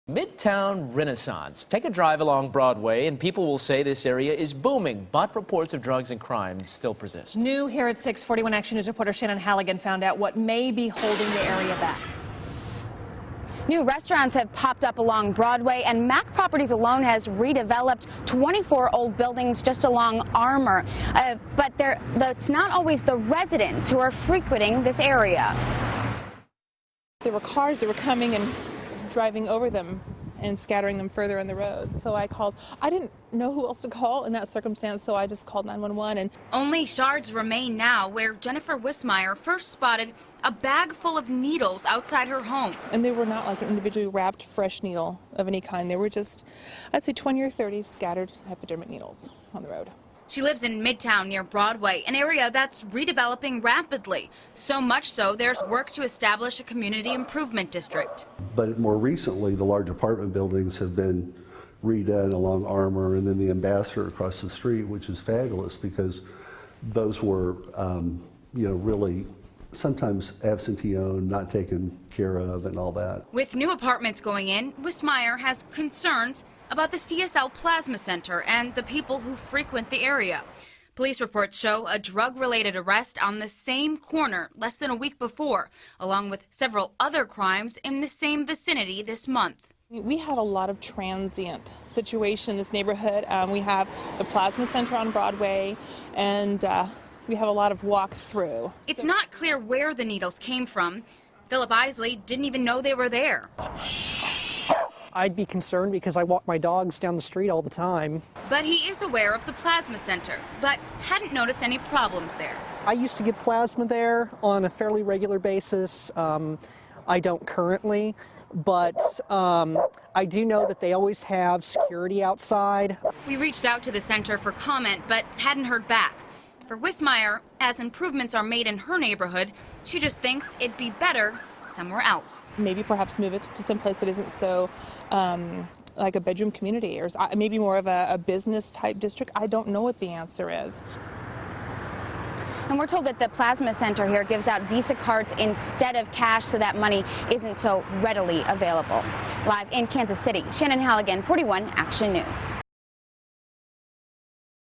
Midtown Renaissance. Take a drive along Broadway and people will say this area is booming, but reports of drugs and crime still persist. New here at 6:41 Action News reporter Shannon Halligan found out what may be holding the area back. New restaurants have popped up along Broadway, and Mac Properties alone has redeveloped 24 old buildings just along Armour. But it's not always the residents who are frequenting this area. There were cars that were coming and driving over them and scattering them further on the road. So I called. I didn't know who else to call in that circumstance, so I just called 911. And only shards remain now where Jennifer Wismeyer first spotted a bag full of needles outside her home. And they were not like an individually wrapped fresh needle of any kind. They were just, I'd say 20 or 30 scattered hypodermic needles on the road. She lives in Midtown near Broadway, an area that's redeveloping rapidly. So much so, there's work to establish a community improvement district. But more recently, the large apartment buildings have been redone along Armour and then the Ambassador across the street, which is fabulous because those were, really sometimes absentee owned, not taken care of and all that. With new apartments going in, Wismeyer has concerns about the CSL Plasma Center and the people who frequent the area. Police reports show a drug-related arrest on the same corner less than a week before, along with several other crimes in the same vicinity this month. We have a lot of transient situation in this neighborhood. We have the Plasma Center on Broadway, and we have a lot of walk-through. It's not clear where the needles came from. Philip Isley didn't even know they were there. I'd be concerned because I walk my dogs down the street all the time. But he is aware of the Plasma Center, but hadn't noticed any problems there. I used to get plasma there on a fairly regular basis. I don't currently, but I do know that they always have security outside. We reached out to the center for comment, but hadn't heard back. For Wismeyer, as improvements are made in her neighborhood, she just thinks it'd be better somewhere else. Maybe perhaps move it to some place that isn't so like a bedroom community, or maybe more of a business type district. I don't know what the answer is. And we're told that the Plasma Center here gives out Visa cards instead of cash, so that money isn't so readily available. Live in Kansas City, Shannon Halligan, 41 Action News.